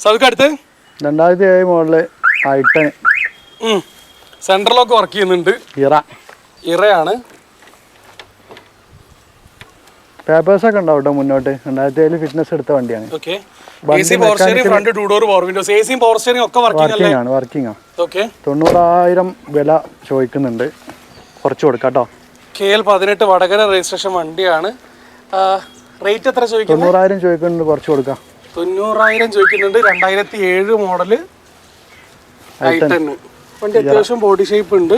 സൗക്ക് അടുത്ത് 2007 model i10 സെൻട്രലൊക്കെ work ചെയ്യുന്നുണ്ട്. ഇറയാണ്. Papers ഒക്കെ ഉണ്ടാവും കേട്ടോ മുന്നോട്ട്. 2007 ഫിറ്റ്നസ് എടുത്ത വണ്ടിയാണ്. Okay. AC power steering, front 2 door power windows, എസിയും പവർ സ്റ്റിയറിംഗ് ഒക്കെ വർക്കിംഗ് ആണ്. ഓക്കെ. 90,000 വില ചോദിക്കുന്നുണ്ട്, കുറച്ച് കൊടുക്കാം കേട്ടോ. KL 18 വടകര രജിസ്ട്രേഷൻ വണ്ടിയാണ്. റേറ്റ് എത്ര ചോദിക്കുന്നത്? 90,000 ചോദിക്കുന്നുണ്ട്, കുറച്ച് കൊടുക്കാം. 90,000 ചോദിക്കുന്നുണ്ട്. 2007 മോഡല് i10. വണ്ടി അത്യാവശ്യം ബോഡി ഷേപ്പ് ഉണ്ട്.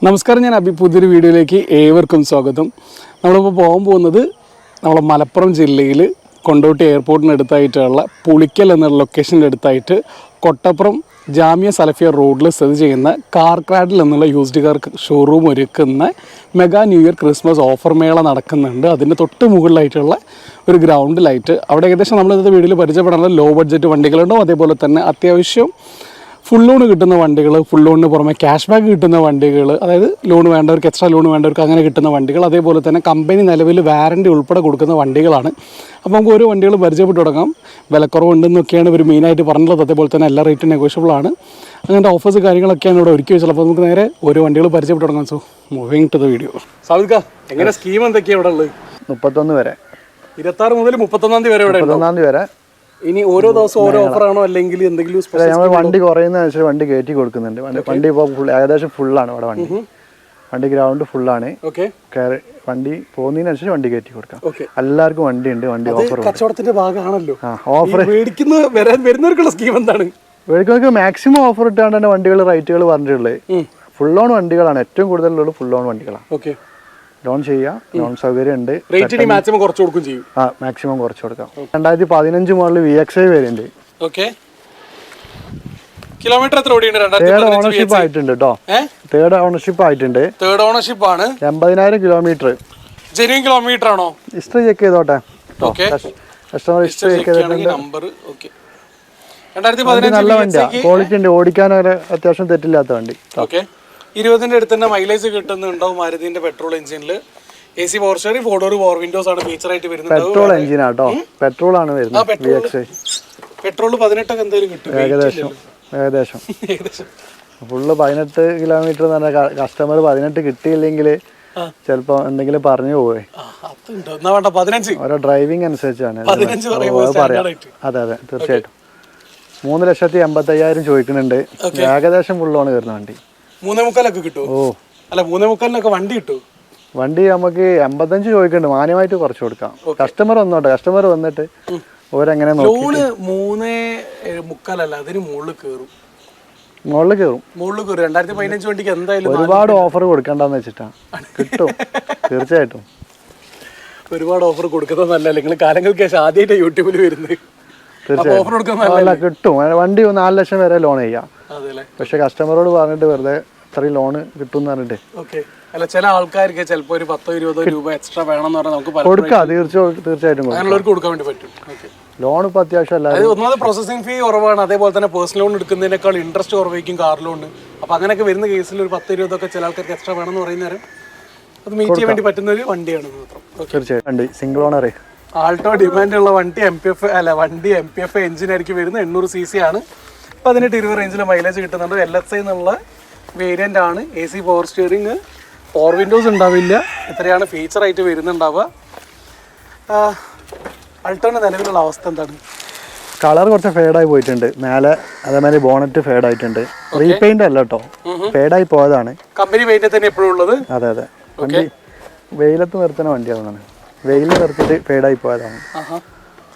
നമസ്കാരം, ഞാൻ അഭി. പുതിയൊരു വീഡിയോയിലേക്ക് ഏവർക്കും സ്വാഗതം. നമ്മളിപ്പോൾ പോകാൻ പോകുന്നത് നമ്മളെ മലപ്പുറം ജില്ലയിൽ കൊണ്ടോട്ടി എയർപോർട്ടിനടുത്തായിട്ടുള്ള പുളിക്കൽ എന്നുള്ള ലൊക്കേഷൻ്റെ അടുത്തായിട്ട് കൊട്ടപ്പുറം ജാമിയ സലഫിയ റോഡിൽ സ്ഥിതി ചെയ്യുന്ന കാർക്രാഡിൽ എന്നുള്ള യൂസ്ഡ് കാർ ഷോറൂം ഒരുക്കുന്ന mega new year Christmas offer മേള നടക്കുന്നുണ്ട്. അതിൻ്റെ തൊട്ട് മുകളിലായിട്ടുള്ള ഒരു ഗ്രൗണ്ടിലായിട്ട് അവിടെ ഏകദേശം നമ്മളിന്നത്തെ വീഡിയോയിൽ പരിചയപ്പെടാനുള്ള ലോ ബഡ്ജറ്റ് വണ്ടികളുണ്ടാവും. അതേപോലെ തന്നെ അത്യാവശ്യം ഫുൾ ലോൺ കിട്ടുന്ന വണ്ടികൾ, ഫുൾ ലോണിന് പുറമെ ക്യാഷ് ബാക്ക് കിട്ടുന്ന വണ്ടികൾ, അതായത് ലോൺ വേണ്ടവർക്ക്, എക്സ്ട്രാ ലോൺ വേണ്ടവർക്ക് അങ്ങനെ കിട്ടുന്ന വണ്ടികൾ, അതേപോലെ തന്നെ കമ്പനി നിലവിൽ വാറൻറ്റി ഉൾപ്പെടെ കൊടുക്കുന്ന വണ്ടികളാണ്. അപ്പോൾ നമുക്ക് ഓരോ വണ്ടികൾ പരിചയപ്പെട്ട് തുടങ്ങാം. വിലക്കുറവുണ്ടെന്നൊക്കെയാണ് ഇവർ മെയിനായിട്ട് പറഞ്ഞത്. അതേപോലെ തന്നെ എല്ലാ റേറ്റും നെഗോഷ്യബിൾ ആണ്. അങ്ങനത്തെ ഓഫേഴ്സ് കാര്യങ്ങളൊക്കെയാണ് ഇവിടെ ഒരുക്കി വെച്ചത്. അപ്പോൾ നമുക്ക് നേരെ ഓരോ വണ്ടികൾ പരിചയപ്പെട്ട് തുടങ്ങാം. So moving to the video. സാവിദ്ക, എങ്ങനെ സ്കീം എന്തൊക്കെയാണ് ഇവിടെ ഉള്ളത്? 31 വരെ, 26 മുതൽ 31 തീയതി വരെ ഇവിടെ 31 വരെ. ഇനി ഓരോ ദിവസം ഓരോ ഓഫറാണോ അല്ലെങ്കിൽ എന്തെങ്കിലും സ്പെഷ്യൽ? നമ്മൾ വണ്ടി കുറയുന്നതനുസരിച്ച് വണ്ടി കയറ്റി കൊടുക്കുന്നുണ്ട്. വണ്ടി ഇപ്പോൾ ഏകദേശം ഫുള്ളാണ് ഇവിടെ. വണ്ടി ഗ്രൗണ്ട് ഫുള്ളാണ്. വണ്ടി പോകുന്നതിനനുസരിച്ച് വണ്ടി കയറ്റി കൊടുക്കാം. എല്ലാവർക്കും വണ്ടി ഉണ്ട്. വണ്ടി ഓഫർ കച്ചവടത്തിന്റെ ഭാഗമാണല്ലോ. ഓഫർ വരുന്നവർക്കുള്ള സ്കീം എന്താണ്? മേടിക്കുന്നവർക്ക് മാക്സിമം ഓഫർ ഇട്ടാണ് തന്നെ വണ്ടികൾ റേറ്റുകൾ പറഞ്ഞിട്ടുള്ളത്. ഫുൾ ലോൺ വണ്ടികളാണ് ഏറ്റവും കൂടുതലുള്ളത്. ഫുൾ ലോൺ വണ്ടികളാണ്. ലോൺ ചെയ്യാം, ലോൺ സൗകര്യം ഉണ്ട്. മാക്സിമം കുറച്ച് കൊടുക്കും ചെയ്യും. മാക്സിമം കുറച്ച് കൊടുക്കാം. 2015 മോഡൽ VXI വേരിയന്റ്. കിലോമീറ്റർ എത്ര ഓടിയുണ്ട്? തേർഡ് ഓണർഷിപ്പ് ആയിട്ടുണ്ട് കേട്ടോ. തേർഡ് ഓണർഷിപ്പ് ആയിട്ടുണ്ട്. തേർഡ് ഓണർഷിപ്പ് ആണ്. 80,000 കിലോമീറ്റർ. ജെന്യൂൻ കിലോമീറ്റർ ആണോ? ഹിസ്റ്ററി ചെക്ക് ചെയ്തോട്ടെ. കസ്റ്റമർ ഹിസ്റ്ററി ചെക്ക് ചെയ്തിട്ടുണ്ട്. നല്ല വണ്ടിയാ, ക്വാളിറ്റി ഉണ്ട്. ഓടിക്കാനൊരു അത്യാവശ്യം തെറ്റില്ലാത്ത വണ്ടി. 20ന്റെ അടുത്ത് തന്നെ മൈലേജ് കിട്ടുന്നുണ്ടാവും. മാരുതിന്റെ പെട്രോൾ എഞ്ചിനിൽ AC power steering, 4 door power windows ആണ് ഫീച്ചർ ആയിട്ട് വരുന്നത്. പെട്രോൾ എഞ്ചിനാട്ടോ, പെട്രോൾ ആണ് വരുന്നത്. പെട്രോൾ 18 എന്തായാലും കിട്ടും ഏകദേശം. ഫുള്ള് 18 കിലോമീറ്റർ എന്ന് പറഞ്ഞാൽ കസ്റ്റമർ 18 കിട്ടിയില്ലെങ്കിൽ ചിലപ്പോ എന്തെങ്കിലും പറഞ്ഞു പോവേ. ഓരോ ഡ്രൈവിംഗ് അനുസരിച്ചാണ് പറയാം. അതെ അതെ, തീർച്ചയായിട്ടും. 3,85,000 ചോദിക്കുന്നുണ്ട്. ഏകദേശം ഫുൾ ലോൺ വരുന്ന വണ്ടി. 3.25 കിട്ടും. അല്ല, 3.25 വണ്ടി കിട്ടും. വണ്ടി നമുക്ക് 85 ചോദിക്കുന്നുണ്ട്. മാന്യമായിട്ട് കുറച്ച് കൊടുക്കാം. കസ്റ്റമർ വന്നോട്ടെ. കസ്റ്റമർ വന്നിട്ട് ഓരെങ്ങനെ ലോണ് 3.25 അല്ല, അതിന് മുകളിൽ കയറും. 2015 വണ്ടിക്ക് എന്തായാലും ഒരുപാട് ഓഫർ കൊടുക്കണ്ടെന്ന് വെച്ചിട്ടാ. കിട്ടും, തീർച്ചയായിട്ടും. ഒരുപാട് ഓഫർ കൊടുക്കുന്നത് നല്ലല്ലേ? നിങ്ങൾ കാലങ്ങൾക്ക് ശേഷം ആദ്യമായിട്ട് യൂട്യൂബിൽ വരുന്നത്. കിട്ടും. വണ്ടി 4 ലക്ഷം വരെ ലോൺ ചെയ്യാം. പക്ഷെ കസ്റ്റമറോട് പറഞ്ഞിട്ട് വെറുതെ ഇത്രയും ലോണ് കിട്ടും എന്ന് പറഞ്ഞിട്ട്. അല്ല, ചില ആൾക്കാർക്ക് ചിലപ്പോ ഒരു 10-20 രൂപ എക്സ്ട്രാ വേണമെന്ന് പറഞ്ഞാൽ നമുക്ക് കൊടുക്കാം. തീർച്ചയായിട്ടും കൊടുക്കാൻ വേണ്ടി പറ്റും. ലോൺ ഇപ്പൊ അത്യാവശ്യം അല്ല. ഒന്നാമത് പ്രോസസിംഗ് ഫീ കുറവാണ്. അതേപോലെ തന്നെ പേഴ്സണൽ ലോൺ എടുക്കുന്നതിനേക്കാൾ ഇൻട്രസ്റ്റ് കുറവായിരിക്കും കാർ ലോണ്. അപ്പൊ അങ്ങനെയൊക്കെ വരുന്ന കേസിൽ ഒരു 10-20 ഒക്കെ ചില ആൾക്കാർക്ക് എക്സ്ട്രാ വേണമെന്ന് പറയുന്നേരം അത് മീറ്റ് ചെയ്യാൻ വേണ്ടി പറ്റുന്ന ഒരു വണ്ടിയാണ് മാത്രം. തീർച്ചയായിട്ടും. സിംഗിൾ ഓണർ ആൾട്ടോ ഡിമാൻഡ് ഉള്ള വണ്ടി. MPF എഞ്ചിൻ ആയിരിക്കും വരുന്നത്. 800 cc ആണ്. 18-20 റേഞ്ചിൽ മൈലേജ് കിട്ടുന്നുണ്ട്. LSI എന്നുള്ള വേരിയന്റ് ആണ്. AC power steering, power Windows ഉണ്ടാവില്ല. ഇത്രയാണ് ഫീച്ചർ ആയിട്ട് വരുന്നുണ്ടാവുക. ആൾട്ടോന്റെ നിലവിലുള്ള അവസ്ഥ എന്താണ്? കളർ കുറച്ച് ഫേഡായി പോയിട്ടുണ്ട്. മേലെ അതേമാതിരി ബോണറ്റ് ഫേഡ് ആയിട്ടുണ്ട്. റീപെയിന്റ് അല്ല കേട്ടോ, ഫേഡായി പോയതാണ്. കമ്പനി പെയിന്റ് തന്നെ എപ്പോഴും ഉള്ളത്. അതെ അതെ. വണ്ടി വെയിലത്ത് നിർത്തുന്ന വണ്ടിയാണ്. വെയിൽ നിർത്തിയിട്ട് ഫേഡായി പോയതാണ്.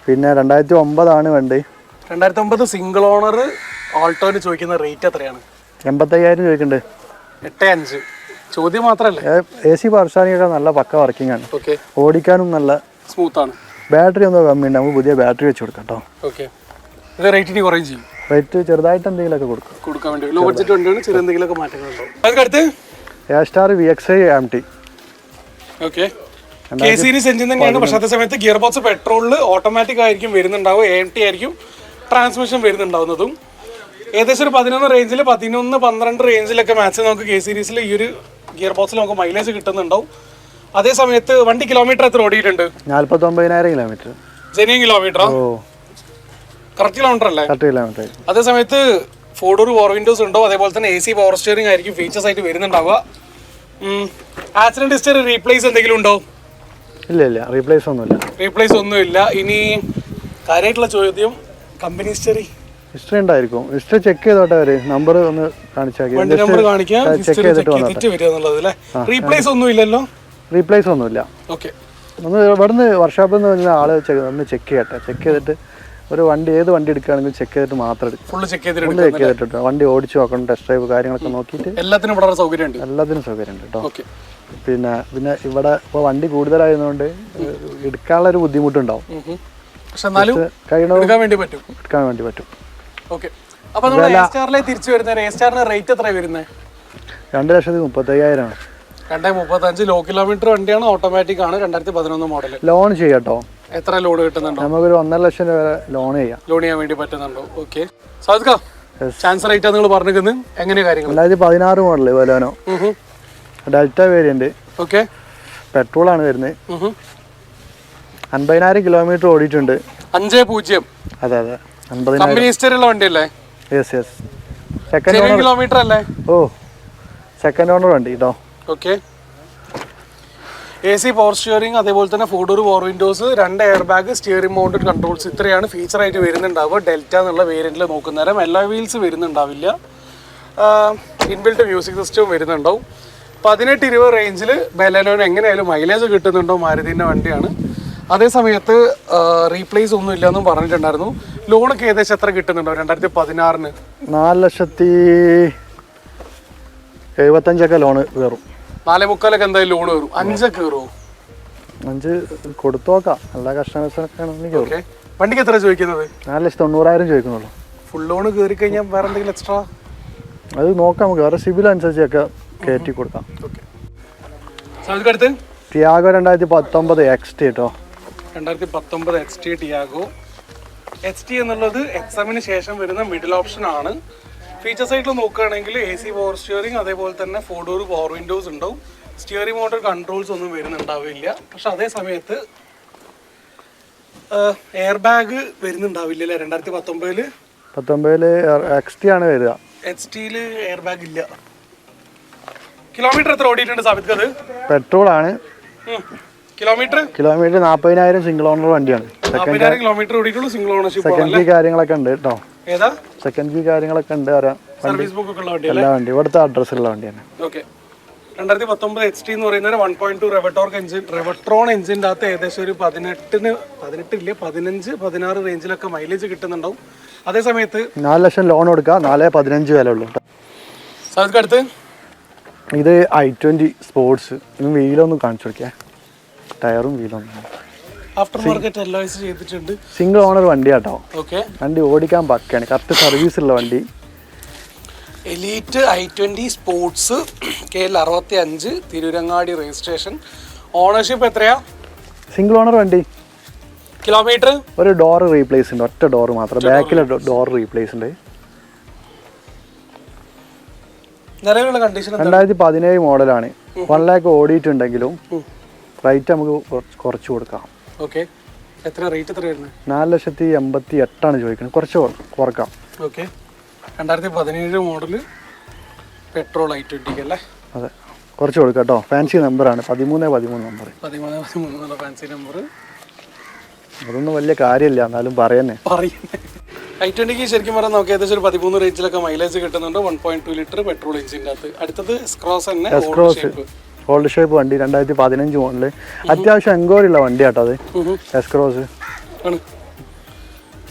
പിന്നെ 2009 ആണ് വണ്ടി. 2009 സിംഗിൾ ഓണർ ആൾട്ടോന് ചോദിക്കുന്ന റേറ്റ് എത്രയാണ്? 85,000 ചോദിക്കുന്നുണ്ട്. 8.5. ചോദ്യം മാത്രമല്ല, AC പവർ സ്റ്റിയറിംഗ് നല്ല പക്ക വർക്കിംഗ് ആണ്. ഓടിക്കാനും നല്ല സ്മൂത്ത് ആണ്. ബാറ്ററി ഒന്നും കമ്മിയുണ്ട്. നമുക്ക് പുതിയ ബാറ്ററി വെച്ച് കൊടുക്കാം കേട്ടോ. റേറ്റ് ചെറുതായിട്ട് എന്തെങ്കിലുമൊക്കെ കൊടുക്കാൻ വേണ്ടി ലോ ബഡ്ജറ്റ് വണ്ടിയാണ്. ചെറിയ എന്തെങ്കിലുമൊക്കെ മാറ്റങ്ങളുണ്ടാവും. A-Star VXI AMT. K series engine തന്നെയാണ്. പക്ഷേ അതേ സമയത്ത് ഗിയർ ബോക്സ് പെട്രോളിൽ ഓട്ടോമാറ്റിക് ആയിരിക്കും വരുന്നുണ്ടാവും. AMT ആയിരിക്കും ട്രാൻസ്മിഷൻ വരുന്നുണ്ടാവുന്നതും. ഏകദേശം ഒരു 11 റേഞ്ചിൽ, 11-12 റേഞ്ചിലൊക്കെ മാക്സിമം നമുക്ക് K സീരീസിൽ ഈ ഒരു ഗിയർ ബോക്സിൽ നമുക്ക് മൈലേജ് കിട്ടുന്നുണ്ടാവും. അതേ സമയത്ത് വണ്ടി കിലോമീറ്റർ എത്ര ഓടിയിട്ടുണ്ട്? 49,000 കിലോമീറ്റർ. ജെന്യൂൻ കിലോമീറ്ററോ? കറക്റ്റ് കിലോമീറ്റർ അല്ലേ? അതേ സമയത്ത് 4 ഡോർ പവർ വിൻഡോസ് ഉണ്ടോ, അതേപോലെ തന്നെ AC പവർ സ്റ്റിയറിംഗ് ആയിരിക്കും ഫീച്ചേഴ്സ് ആയിട്ട് വരുന്നുണ്ടാവുക. ആക്സിഡന്റ് ഹിസ്റ്ററി റീപ്ലേസ് എന്തെങ്കിലും ഉണ്ടോ? ഇല്ല, റീപ്ലേസ് ഒന്നുമില്ല. ഇനി കാര്യമായിട്ടുള്ള ചോദ്യം, കമ്പനി ഹിസ്റ്ററി ഉണ്ടായിരിക്കും. ഹിസ്റ്ററി ചെക്ക് ചെയ്തോട്ടെ അവര്, നമ്പർ ഒന്ന് കാണിച്ചാൽ വണ്ടി നമ്പർ കാണിക്കാം, ചെക്ക് ചെയ്തിട്ട് വരിക എന്നുള്ളത് അല്ലേ. റീപ്ലേസ് ഒന്നും ഇല്ലല്ലോ? റീപ്ലേസ് ഒന്നുമില്ല. ഓക്കെ, ഒന്ന് ഇവിടുന്ന് വർക്ക്ഷോപ്പിൽ നിന്ന് വരുന്ന ആള് ഒന്ന് ചെക്ക് ചെയ്യട്ടെ. ചെക്ക് ചെയ്തിട്ട് ഒരു വണ്ടി, ഏത് വണ്ടി എടുക്കുകയാണെങ്കിലും ചെക്ക് ചെയ്തിട്ട് മാത്രം എടുക്കും. ഫുള്ള് ചെക്ക് ചെയ്തിട്ട് വണ്ടി ഓടിച്ചു നോക്കണം, ടെസ്റ്റ് ഡ്രൈവ് കാര്യങ്ങളൊക്കെ നോക്കിയിട്ട്. എല്ലാത്തിനും ഇവിടെ സൗകര്യമുണ്ട്. എല്ലാത്തിനും സൗകര്യമുണ്ട് കേട്ടോ. പിന്നെ ഇവിടെ ഇപ്പോൾ വണ്ടി കൂടുതലായതുകൊണ്ട് എടുക്കാനുള്ള ഒരു ബുദ്ധിമുട്ടുണ്ടാവും. എടുക്കാൻ വേണ്ടി പറ്റും. ഓക്കെ, അപ്പോൾ നമ്മൾ എ സ്റ്റാറിലേക്ക് തിരിച്ചു വരുന്നത്, എ സ്റ്റാറിന് റേറ്റ് എത്രയാണ് വരുന്നത്? 2,35,000. 2,35,000 ലോ കിലോമീറ്റർ വണ്ടിയാണ്, ഓട്ടോമാറ്റിക് ആണ്, 2011 മോഡൽ. ലോൺ ചെയ്യാട്ടോ. എത്ര ലോൺ കിട്ടുന്നുണ്ടോ? നമുക്കൊരു 1.5 ലക്ഷം രൂപ വരെ ലോൺ ചെയ്യാൻ വേണ്ടി പറ്റുന്നുണ്ടോ? ഓക്കെ, സാധിക്കാ ചാൻസ് റേറ്റ് നിങ്ങൾ പറഞ്ഞിരിക്കുന്നത് എങ്ങനെയാ കാര്യങ്ങൾ? 2016 model Baleno, Delta variant. Okay, petrol ആണ് വരുന്നത്. 50,000 കിലോമീറ്റർ ഓടിയിട്ടുണ്ട്. 50. അതെ, 50,000 കമ്പനി ഹിസ്റ്ററി ഉള്ള വണ്ടിയല്ലേ? യെസ്. സെക്കൻഡ് കിലോമീറ്റർ അല്ലേ? സെക്കൻഡ് ഓണർ വണ്ടി കേട്ടോ. ഓക്കെ, AC പവർ സ്റ്റിയറിംഗ്, അതേപോലെ തന്നെ 4 door power windows, 2 air bag, steering mounted controls, ഇത്രയാണ് ഫീച്ചർ ആയിട്ട് വരുന്നുണ്ടാവുക. ഡെൽറ്റ എന്നുള്ള വേരിയന്റിൽ നോക്കുന്നേരം എല്ലാ വീൽസ് വരുന്നുണ്ടാവില്ല. ഇൻബിൽറ്റ് മ്യൂസിക് സിസ്റ്റം വരുന്നുണ്ടാവും. 18-20 റേഞ്ചിൽ ബലെനോന് എങ്ങനെയായാലും മൈലേജ് കിട്ടുന്നുണ്ടോ, മാരുതിൻ്റെ വണ്ടിയാണ്. അതേ സമയത്ത് റീപ്ലേസ് ഒന്നും ഇല്ലെന്നും പറഞ്ഞിട്ടുണ്ടായിരുന്നു. ലോണൊക്കെ ഏകദേശം എത്ര കിട്ടുന്നുണ്ടോ 2016-ന്? 4,75,000 ലോണ് കയറും. 4.25 എന്തായാലും ലോൺ കയറും. 5 കയറുമോ? 5 കൊടുത്തോക്കാം, എല്ലാ കസ്റ്റമേഴ്സിനൊക്കെ. വണ്ടിക്ക് എത്ര ചോദിക്കുന്നത്? 4,90,000 ചോദിക്കുന്നുള്ളൂ. ഫുൾ ലോൺ കയറി കഴിഞ്ഞാൽ വേറെ എന്തെങ്കിലും എക്സ്ട്രാ അത് നോക്കാം, നമുക്ക് വേറെ സിബിൽ അനുസരിച്ചൊക്കെ കയറ്റി കൊടുക്കാം. അടുത്ത് ടിയാഗോ 2019 XT കേട്ടോ. 2019 XT ടിയാഗോ. XT എന്നുള്ളത് XM-ന് ശേഷം വരുന്ന മിഡിൽ ഓപ്ഷൻ ആണ്. ഫീച്ചേഴ്സ് ആയിട്ട് നോക്കുകയാണെങ്കിൽ AC പവർ സ്റ്റിയറിംഗ്, അതേപോലെ തന്നെ 4 ഡോർ പവർ വിൻഡോസ് ഉണ്ടാവും. സ്റ്റിയറിംഗ് മോട്ടർ കൺട്രോൾസ് ഒന്നും വരുന്നുണ്ടാവില്ല. പക്ഷെ അതേ സമയത്ത് എയർ ബാഗ് വരുന്നുണ്ടാവില്ല 2019-ല്. 19-ല് XT ആണ് വരിക. XT-ല് എയർ ബാഗ് ഇല്ല. കിലോമീറ്റർ എത്ര ഓടിയിട്ടുണ്ട് സാബിത്ത്? അത് പെട്രോൾ ആണ്. കിലോമീറ്റർ 40,000 സിംഗിൾ ഓണർ വണ്ടിയാണ്. 40,000 കിലോമീറ്റർ ഓടിയിട്ടുള്ളൂ. Single ownership. സെക്കൻഡ് കീ കാര്യങ്ങളൊക്കെ ഉണ്ട് കേട്ടോ. ഏതാ സെക്കൻഡ് കീ കാര്യങ്ങളൊക്കെ ഉണ്ട്. സർവീസ് ബുക്ക് ഒക്കെ ഉള്ള വണ്ടി? എല്ലാ വണ്ടി ഇവിടുത്തെ അഡ്രസ്സുള്ള വണ്ടിയാണ്. ഓക്കെ, 2019 XT എന്ന് പറയുന്നത് 1.2 റെവട്രോൺ എഞ്ചിൻ്റെ അകത്ത് ഏകദേശം ഒരു 15-16 റേഞ്ചിലൊക്കെ മൈലേജ് കിട്ടുന്നുണ്ടാവും. അതേ സമയത്ത് 4 ലക്ഷം ലോൺ കൊടുക്കുക, 4,15 വില ഉള്ളൂ. അടുത്ത് ഇത് i20 സ്പോർട്സ്. ഇതും വീലൊന്നും കാണിച്ചു കൊടുക്കുക, ടയറും വീലൊന്നും. ആഫ്റ്റർ മാർക്കറ്റ് അലോയ്സ് ചെയ്തിട്ടുണ്ട്. സിംഗിൾ ഓണർ വണ്ടിയാട്ടോ. ഓക്കെ, വണ്ടി ഓടിക്കാൻ പക്കയാണ്, കറക്റ്റ് സർവീസ് ഉള്ള വണ്ടി. Elite i20 sports, KL 65, Tirurangadi registration. Ownership എത്രയാ? സിംഗിൾ ഓണർ വണ്ടി. കിലോമീറ്റർ ഒരു ഡോർ റീപ്ലേസ് ഉണ്ട്, ഒറ്റ ഡോർ മാത്രം, ബാക്കിലെ ഡോർ റീപ്ലേസ് ഉണ്ട്. നിലവിലുള്ള കണ്ടീഷൻ 2017 മോഡലാണ്. 1 ലാക്ക് ഓടിയിട്ടുണ്ടെങ്കിലും റേറ്റ് നമുക്ക് കുറച്ച് കൊടുക്കാം. ഓക്കെ, എത്ര റേറ്റ് എത്ര വരുന്നത്? 4,88,000 ചോദിക്കുന്നത്, കുറച്ച് കുറക്കാം. ഓക്കെ, 2017 മോഡല് പെട്രോൾ i20 അല്ലേ? അതെ, കുറച്ച് കൊടുക്കാം കേട്ടോ. ഫാൻസി നമ്പറാണ്, 1313 നമ്പർ. 1313 fancy number. അതൊന്നും വലിയ കാര്യമില്ല, എന്നാലും പറയുന്നേ. i20 ശരിക്കും പറഞ്ഞാൽ നമുക്ക് ഏകദേശം ഒരു 13 റേഞ്ചിലൊക്കെ മൈലേജ് കിട്ടുന്നുണ്ട്. 1.2 ലിറ്റർ പെട്രോൾ എഞ്ചിൻ്റെ അകത്ത്. അടുത്തത് എസ്ക്രോസ് തന്നെ, ഓൾഡ് ഷേപ്പ് വണ്ടി, 2015 മോഡല്. അത്യാവശ്യം എൻക്വയറി ഉള്ള വണ്ടി കേട്ടോ അത്. എസ്ക്രോസ്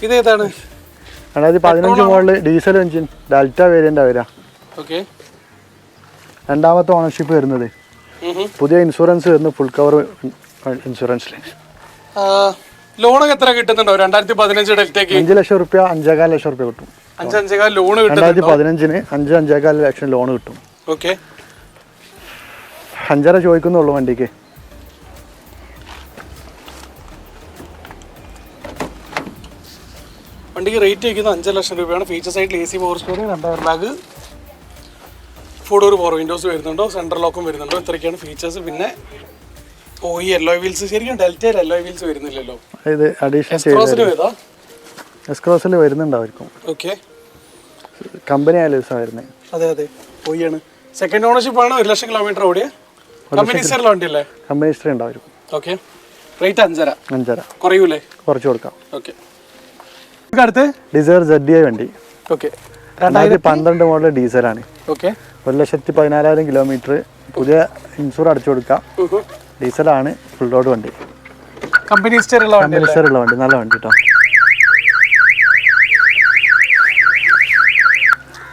ഇത് ഏതാണ്? 2015 model, diesel engine, delta variant വരാ. ഓക്കെ, 2ാമത്തെ ഓണർഷിപ്പ് വരുന്നത്. പുതിയ ഇൻഷുറൻസ് വരുന്നത്, ഫുൾ കവർ ഇൻഷുറൻസിൽ. ലോണൊക്കെ എത്ര കിട്ടുന്നുണ്ടോ 2015 ഡെൽറ്റയ്ക്ക്? 5 ലക്ഷം റുപ്യ, 5.25 ലക്ഷം റുപ്യ കിട്ടും. 5.25 ലോൺ കിട്ടും. 2015-ന് 5.25 ലക്ഷം ലോൺ കിട്ടും. ഓക്കെ, 5.5 ചോദിക്കുന്നുള്ളൂ വണ്ടിക്ക്. വണ്ടിക്ക് റേറ്റ് വയ്ക്കുന്നത് 5 ലക്ഷം രൂപയാണ്. ഫീച്ചേഴ്സ് ആയിട്ട് AC power steering, 2 air bag, 4 door power Windows വരുന്നുണ്ടോ, സെൻട്രൽ ലോക്കും വരുന്നുണ്ടോ, ഇത്രയൊക്കെയാണ് ഫീച്ചേഴ്സ്. പിന്നെ ഓ ഈ അലോയ് വീൽസ് ശരിക്കും ഡെൽറ്റയിൽ അലോയ് വീൽസ് വരുന്നില്ലല്ലോ. ഇത് അഡീഷണൽ എസ്ക്രോസിൽ വരുന്നുണ്ടായിരിക്കും. ഓക്കെ, കമ്പനി ആയാലും വരുന്നത്. അതെ അതെ ഓയാണ്. സെക്കൻഡ് ഓണർഷിപ്പ് ആണ്. 1 ലക്ഷം കിലോമീറ്റർ ഓടിയ കമ്പനി ഹിസ്റ്ററിലെ വണ്ടിയല്ലേ? കമ്പനി ഹിസ്റ്ററി ഉണ്ടായിരിക്കും. ഓക്കെ, റേറ്റ് 5.5 കുറയൂലേ? കുറച്ച് കൊടുക്കാം. ഓക്കെ, അടുത്ത് ഡിസയർ ZDI വണ്ടി. ഓക്കെ, 2012 മോഡൽ ഡീസലാണ്. Okay, 1,14,000 kilometre. പുതിയ ഇൻഷൂർ അടിച്ചു കൊടുക്കാം. ഡീസലാണ്, ഫുൾ റോഡ് വണ്ടി. കമ്പനി ഹിസ്റ്ററിലുള്ള വണ്ടി. നല്ല വണ്ടി കേട്ടോ.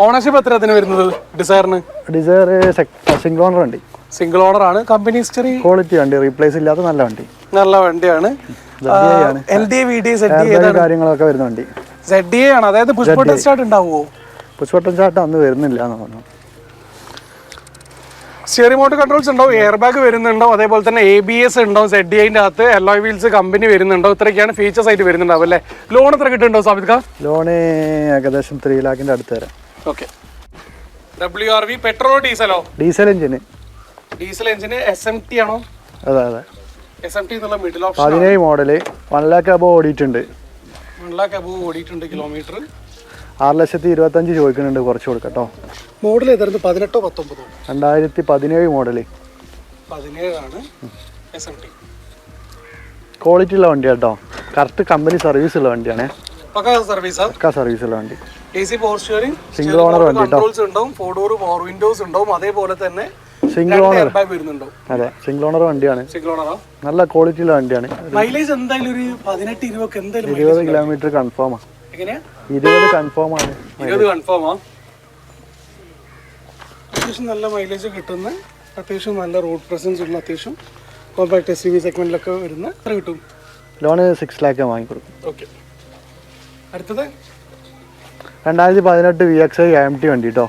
ഓണർഷിപ്പ് എത്രത്തിന് വരുന്നത് ഡിസയറിന്? ഡിസയർ സിംഗിൾ ഓണർ വണ്ടി. സിംഗിൾ ഓണർ ആണ്. കമ്പനി ഹിസ്റ്ററി, ക്വാളിറ്റി വണ്ടി, റീപ്ലേസ് ഇല്ലാത്ത നല്ല വണ്ടി. നല്ല വണ്ടിയാണ്. കാര്യങ്ങളൊക്കെ വരുന്ന വണ്ടി ZDI ആണ്. അതായത് പുഷ് ബട്ടൺ സ്റ്റാർട്ട് ഉണ്ടാവുമോ? പുഷ് ബട്ടൺ സ്റ്റാർട്ട് അന്ന് വരുന്നില്ല എന്ന് പറഞ്ഞു. സ്റ്റിയറിംഗ് മോട്ടോർ കൺട്രോൾസ് ഉണ്ടാവും, എയർ ബാഗ് വരുന്നുണ്ടാവും, അതേപോലെ തന്നെ ABS ഉണ്ടാവും. ZDIന്റെ അകത്ത് അലോയ് വീൽസ് കമ്പനി വരുന്നുണ്ടാവും. ഇത്രയൊക്കെയാണ് ഫീച്ചേഴ്സ് ആയിട്ട് വരുന്നുണ്ടാവും അല്ലേ? ലോൺ എത്ര കിട്ടുന്നുണ്ടോ സാബിത് ഖാൻ? ലോണ് ഏകദേശം 3 lakhന്റെ അടുത്ത് വരാം. Okay, WRV പെട്രോളോ ഡീസലോ? ഡീസൽ എഞ്ചിന്. ഡീസൽ എഞ്ചിന് SMT ആണോ? അതെ അതെ, SMT എന്നുള്ള middle option. 17 model, 1 lakh above ഓടിയിട്ടുണ്ട്. 1 lakh above ഓടിയിട്ടുണ്ട് കിലോമീറ്റർ. 6,25,000 ചോദിക്കുന്നുണ്ട്, കുറച്ച് കൊടുക്കട്ടോ. മോഡൽ ഏതായിരുന്നു? 18 19? 2017 മോഡല്. 17 ആണ്. SMT ക്വാളിറ്റി ഉള്ള വണ്ടി കേട്ടോ. കറക്റ്റ് കമ്പനി സർവീസ് ഉള്ള വണ്ടിയാണ്. പക്കാ സർവീസ് ഉള്ള വണ്ടി. AC power steering, single owner വണ്ടി കേട്ടോ. കൺട്രോൾസ് ഉണ്ടാവും, 4 ഡോർ പവർ വിൻഡോസ് ഉണ്ടാവും, അതേപോലെ തന്നെ സിംഗിൾ ഓണർ വരുന്നുണ്ടോ? അതെ, സിംഗിൾ ഓണർ വണ്ടിയാണ്. സിംഗിൾ ഓണറാ? നല്ല ക്വാളിറ്റി ഉള്ള വണ്ടിയാണ്. മൈലേജ് എന്തായാലും ഒരു 18-20 എന്തായാലും 20 കിലോമീറ്റർ കൺഫേം ആണ്. എങ്ങനെയാ? 20 കൺഫേം ആണ്. 20 കൺഫേം ആ. അത്യാവശ്യം നല്ല മൈലേജ് കിട്ടുന്ന, അത്യാവശ്യം നല്ല റോഡ് പ്രസൻസ് ഉള്ള, അത്യാവശ്യം കോമ്പാക്ട് SUV സെഗ്മെന്റിലൊക്കെ വരുന്ന എത്ര കിട്ടും? Loan 6 lakh വാങ്ങിക്കൊടുക്കും. ഓക്കെ, അടുത്തത് 2018 VXI AMT വണ്ടി കേട്ടോ.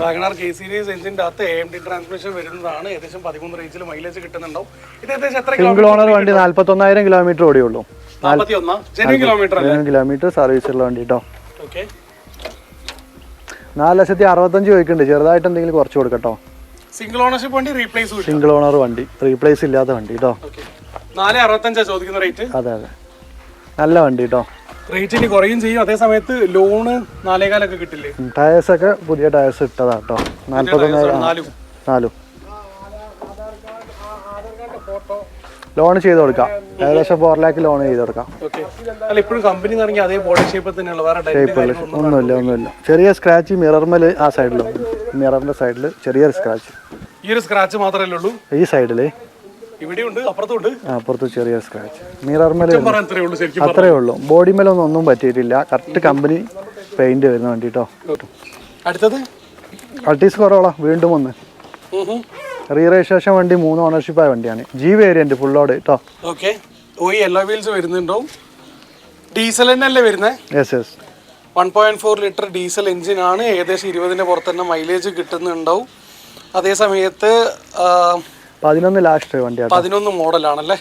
വാഗണാർ K സീരീസ് എഞ്ചിന്റെ അകത്ത് AMT ട്രാൻസ്മിഷൻ വരുന്നതാണ്. ഏകദേശം 13 റേഞ്ചിൽ മൈലേജ് കിട്ടുന്നുണ്ടാവും. ഇത് ഏകദേശം എത്ര സിംഗിൾ ഓണർ വണ്ടി? 41,000 കിലോമീറ്റർ ഓടിയുള്ളൂ. 41 കിലോമീറ്റർ സർവീസ് ഉള്ള വണ്ടി കേട്ടോ. ഓക്കെ, 4,65,000 ചോദിക്കുന്നുണ്ട്. ചെറുതായിട്ട് എന്തെങ്കിലും കുറച്ച് കൊടുക്കട്ടോ. സിംഗിൾ ഓണർഷിപ്പ് വണ്ടി, റീപ്ലേസ് സിംഗിൾ ഓണർ വണ്ടി, റീപ്ലേസ് ഇല്ലാത്ത വണ്ടി കേട്ടോ. 465 ചോദിക്കുന്ന റേറ്റ്. അതെ അതെ, നല്ല വണ്ടി കേട്ടോ. റേറ്റിന് കുറയും ചെയ്യും, അതേ സമയത്ത് ലോണ് 4.25 കിട്ടില്ലേ? ടയേഴ്സ് ഒക്കെ പുതിയ ടയേഴ്സ് ഇട്ടതാ കേട്ടോ. 41,000 ലോൺ ചെയ്ത് കൊടുക്കാം. ഏകദേശം 4 lakh ലോൺ ചെയ്ത് കൊടുക്കാം. അല്ല, ഇപ്പോഴും കമ്പനി ഇറങ്ങി അതേ ബോഡി ഷേപ്പ് തന്നെയുള്ള ഒന്നുമില്ല. ചെറിയ സ്ക്രാച്ച് മിറർമേല്, ആ സൈഡിൽ, മിററിന്റെ സൈഡിൽ ചെറിയൊരു സ്ക്രാച്ച്. ഈ ഒരു സ്ക്രാച്ച് മാത്രമേ ഉള്ളൂ ഈ സൈഡില്. ഇവിടെയുണ്ട്, അപ്പുറത്തുണ്ട്. അപ്പുറത്ത് ചെറിയ സ്ക്രാച്ച് മിറർമേല്, അത്രേ ഉള്ളൂ. ബോഡി മേലൊന്നും ഒന്നും പറ്റിയിട്ടില്ല. കറക്റ്റ് കമ്പനി പെയിന്റ് വരുന്ന വണ്ടി കേട്ടോ. അടുത്തത് അൾട്ടീസ് കൊറോള, വീണ്ടും ഒന്ന് റീ രജിസ്ട്രേഷൻ വണ്ടി, 3 ഓണർഷിപ്പ് ആയ വണ്ടിയാണ്. G വേരിയന്റ് ഫുൾ ലോഡ് കേട്ടോ. ഓക്കെ, എല്ലോ വീൽസ് വരുന്നുണ്ടാവും. ഡീസൽ തന്നെയല്ലേ വരുന്നത്? യെസ്. 1.4 ലിറ്റർ ഡീസൽ എഞ്ചിൻ ആണ്. ഏകദേശം 20ന്റെ പുറത്ത് തന്നെ മൈലേജ് കിട്ടുന്നുണ്ടാവും. അതേ സമയത്ത് 11 ലാസ്റ്റ് വണ്ടിയാണ്. 11 മോഡലാണല്ലേ?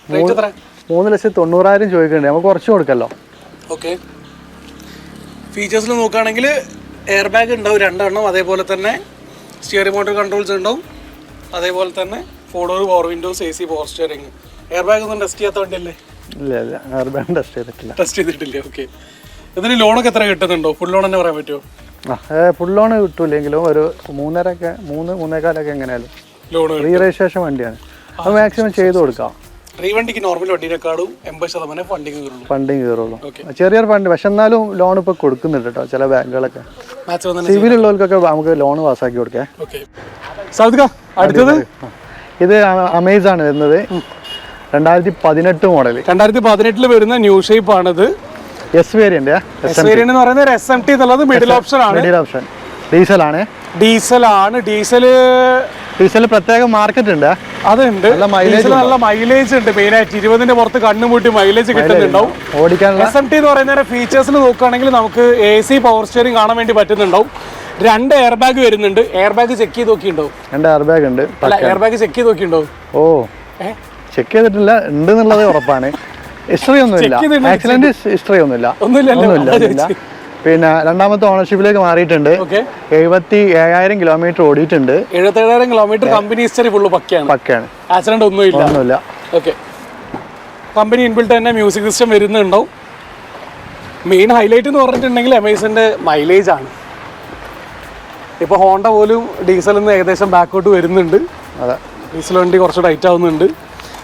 3,90,000 ചോദിക്കുന്നുണ്ട്. നമുക്ക് കുറച്ച് കൊടുക്കല്ലോ. ഓക്കെ, ഫീച്ചേഴ്സിൽ നോക്കുകയാണെങ്കിൽ എയർ ബാഗ് ഉണ്ടാവും 2 എണ്ണം, അതേപോലെ തന്നെ സ്റ്റിയറിംഗ് മോട്ടോർ കൺട്രോൾസ് ഉണ്ടാവും, അതേപോലെ തന്നെ 4 door power Windows, AC power steering. Air bag ഒന്നും ടെസ്റ്റ് ചെയ്യാത്ത വണ്ടിയല്ലേ? ഇല്ല, എയർ ബാഗ് ടെസ്റ്റ് ചെയ്തിട്ടില്ല. ഓക്കെ, ഇതിന് ലോണൊക്കെ എത്ര കിട്ടുന്നുണ്ടോ? ഫുൾ ലോൺ തന്നെ പറയാൻ പറ്റുമോ? ഫുൾ ലോൺ കിട്ടൂലെങ്കിലും ഒരു 3.5 എങ്ങനെയാലും ലോൺ. റീ രജിസ്ട്രേഷൻ വണ്ടിയാണ്, അത് മാക്സിമം ചെയ്ത് കൊടുക്കാം. വണ്ടിക്ക് നോർമൽ വണ്ടിനെക്കാളും 80% ഫണ്ടിങ് കയറുള്ളൂ. ചെറിയൊരു ഫണ്ട്, പക്ഷെ എന്നാലും ലോൺ ഇപ്പൊ കൊടുക്കുന്നുണ്ട് കേട്ടോ. ചില ബാങ്കുകളൊക്കെ സിവിൽ ഉള്ളവർക്കൊക്കെ നമുക്ക് ലോൺ പാസ്സാക്കി കൊടുക്കാം. അടുത്തത് ഇത് അമേസാണ് വരുന്നത്. 2018 മോഡൽ. 2018 വരുന്ന ന്യൂ ഷേപ്പ് ആണിത്. എസ് വേരിയന്റ് എന്ന് പറയുന്നത് SMT എന്നുള്ളത് മിഡിൽ ഓപ്ഷൻ ആണ്. ഡീസൽ ആണ്. ഡീസൽ പ്രത്യേക മാർക്കറ്റ് ഉണ്ട്. അതുണ്ട്, നല്ല മൈലേജ് ഉണ്ട്. മെയിൻ ആയിട്ട് 20ന്റെ പുറത്ത് കണ്ണുമൂട്ടി മൈലേജ് കിട്ടുന്നുണ്ടാവും. SMT എന്ന് പറയുന്ന ഫീച്ചേഴ്സിൽ നോക്കുകയാണെങ്കിൽ നമുക്ക് AC പവർ സ്റ്റിയറിംഗ് കാണാൻ വേണ്ടി പറ്റുന്നുണ്ടാവും. 2 എയർ ബാഗ് വരുന്നുണ്ട്. എയർ ബാഗ് ചെക്ക് ചെയ്ത് നോക്കിയിട്ടുണ്ടോ? 2 എയർ ബാഗ് ഉണ്ട്. എയർ ബാഗ് ചെക്ക് ചെയ്ത് നോക്കിയിട്ടുണ്ടോ? ചെക്ക് ചെയ്തിട്ടില്ല, ഉണ്ടെന്നുള്ളത് ഉറപ്പാണ്. ഹിസ്റ്ററി ഒന്നുമില്ല, ആക്സിഡന്റ് ഹിസ്റ്ററി ഒന്നുമില്ല. പിന്നെ രണ്ടാമത്തെ ഓണർഷിപ്പിലേക്ക് മാറിയിട്ടുണ്ട്. 77,000 കിലോമീറ്റർ ഓടിയിട്ടുണ്ട്. 77,000 കിലോമീറ്റർ. കമ്പനി ഹിസ്റ്ററി ഫുള്ള് പക്കയാണ്. ആക്സിഡന്റ് ഒന്നുമില്ല. ഓക്കെ. കമ്പനി ഇൻബിൽട്ട് തന്നെ മ്യൂസിക് സിസ്റ്റം വരുന്നുണ്ടാവും. മെയിൻ ഹൈലൈറ്റ് എന്ന് പറഞ്ഞിട്ടുണ്ടെങ്കിൽ അമേസിൻ്റെ മൈലേജ് ആണ്. ഇപ്പോൾ ഹോണ്ട പോലും ഡീസലിൽ നിന്ന് ഏകദേശം ബാക്കോട്ട് വരുന്നുണ്ട്. അതെ, ഡീസൽ വണ്ടി കുറച്ച് ടൈറ്റ് ആവുന്നുണ്ട്.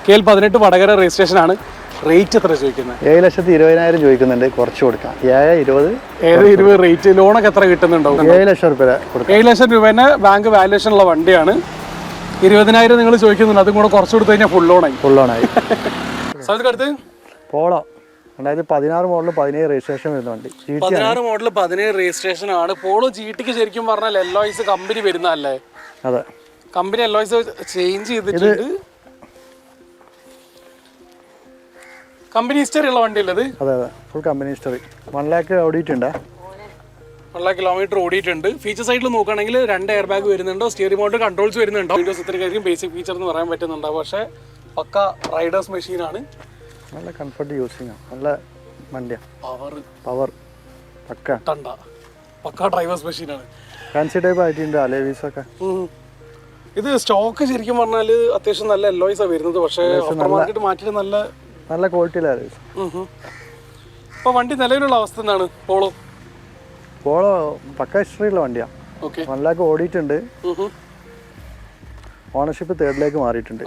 KL 18 വടകര രജിസ്ട്രേഷൻ ആണ്. റേറ്റ് എത്ര ചോദിക്കുന്നത്? 7,20,000 ചോദിക്കുന്നുണ്ട്. കുറച്ച് കൊടുക്കാം. 7,20,000 റേറ്റ്. ലോണൊക്കെ എത്ര കിട്ടുന്നുണ്ടാവും? 7 ലക്ഷം രൂപ. 7 ലക്ഷം രൂപേനെ ബാങ്ക് വാല്യുവേഷൻ ഉള്ള വണ്ടിയാണ്. 20,000 നിങ്ങൾ ചോദിക്കുന്നുണ്ട്. അതും കൂടെ കുറച്ച് കൊടുത്തു കഴിഞ്ഞാൽ ഫുൾ ലോണായി. അടുത്ത് പോളോ 2016 മോഡൽ 17 രജിസ്ട്രേഷൻ വരുന്ന വണ്ടി. 16 മോഡൽ 17 രജിസ്ട്രേഷൻ ആണ്. പോളോ GTക്ക് ശരിക്കും പറഞ്ഞാൽ എല്ലോയ്സ് കമ്പനി വരുന്നതല്ലേ? അതെ, കമ്പനി എല്ലോയ്സ് ചേഞ്ച് ചെയ്തിട്ടുണ്ട്. കമ്പനി ഹിസ്റ്ററി ഉള്ള വണ്ടി ഉള്ളത്? അതെ, ഫുൾ കമ്പനി ഹിസ്റ്ററി. 1 lakh ഓടിയിട്ടുണ്ട്. 1 lakh കിലോമീറ്റർ ഓടിയിട്ടുണ്ട്. ഫീച്ചർ സൈഡിൽ നോക്കുകയാണെങ്കിൽ 2 എയർ ബാഗ് വരുന്നുണ്ടോ, സ്റ്റിയറിംഗ് മോട്ടർ കൺട്രോൾസ് വരുന്നുണ്ടോ, വിൻഡോസ് ഇത്രയ്ക്കായിരിക്കും ബേസിക് ഫീച്ചർ എന്ന് പറയാൻ പറ്റുന്നുണ്ടാവും. പക്ഷേ പക്ക റൈഡേഴ്സ് മെഷീനാണ്. നല്ല കംഫർട്ട് യൂസിങ് ആണ്. നല്ല വണ്ടിയാണ്. പവർ പക്ക ഡ്രൈവേഴ്സ് മെഷീനാണ്. ഫാൻസി ടൈപ്പ് ആയിട്ടുണ്ട്. അലേവീസൊക്കെ ഇത് സ്റ്റോക്ക് ശരിക്കും പറഞ്ഞാൽ അത്യാവശ്യം നല്ല എല്ലോയ്സാണ് വരുന്നത്. പക്ഷേ മാർക്കറ്റ് മാറ്റിയിട്ട് നല്ല ക്വാളിറ്റിയിലാണ്. ഇപ്പോൾ വണ്ടി നിലവിലുള്ള അവസ്ഥ എന്താണ്? പോളോ പക്ക ഹിസ്റ്ററിയുള്ള വണ്ടിയാണ്. 1 lakh ഓടിയിട്ടുണ്ട്. ഓണർഷിപ്പ് 3rd മാറിയിട്ടുണ്ട്.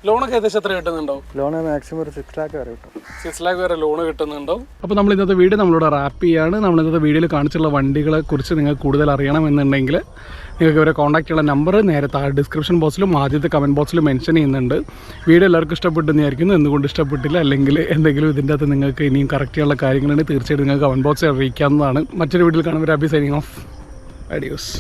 ലോണൊക്കെ ഏകദേശം എത്ര കിട്ടുന്നുണ്ടാവും? ലോണ് മാക്സിമം ഒരു 6 lakh വരെ കിട്ടും. 6 lakh വരെ ലോണ് കിട്ടുന്നുണ്ടാവും. അപ്പോൾ നമ്മൾ ഇന്നത്തെ വീഡിയോ നമ്മളോട് റാപ്പ് ചെയ്യാണ്. നമ്മൾ ഇന്നത്തെ വീഡിയോയിൽ കാണിച്ചുള്ള വണ്ടികളെ കുറിച്ച് നിങ്ങൾക്ക് കൂടുതൽ അറിയണമെന്നുണ്ടെങ്കിൽ നിങ്ങൾക്ക് ഇവരെ കോൺടാക്ട് ചെയ്യുന്ന നമ്പർ നേരെ താഴെ ഡിസ്ക്രിപ്ഷൻ ബോക്സിലും ആദ്യത്തെ കമൻറ്റ് ബോക്സിലും മെൻഷൻ ചെയ്യുന്നുണ്ട്. വീഡിയോ എല്ലാവർക്കും ഇഷ്ടപ്പെട്ടെന്ന് വിചാരിക്കുന്നു. എന്തുകൊണ്ട് ഇഷ്ടപ്പെട്ടില്ല, അല്ലെങ്കിൽ എന്തെങ്കിലും ഇതിൻ്റെ അകത്ത് നിങ്ങൾക്ക് ഇനിയും കറക്റ്റ് ചെയ്യാനുള്ള കാര്യങ്ങളുണ്ടെങ്കിൽ തീർച്ചയായിട്ടും നിങ്ങൾക്ക് കമൻറ്റ് ബോക്സിൽ അറിയിക്കാവുന്നതാണ്. മറ്റൊരു വീഡിയോയിൽ കാണുമ്പോൾ അബി സൈനിങ് ഓഫ്. അഡിയോസ്.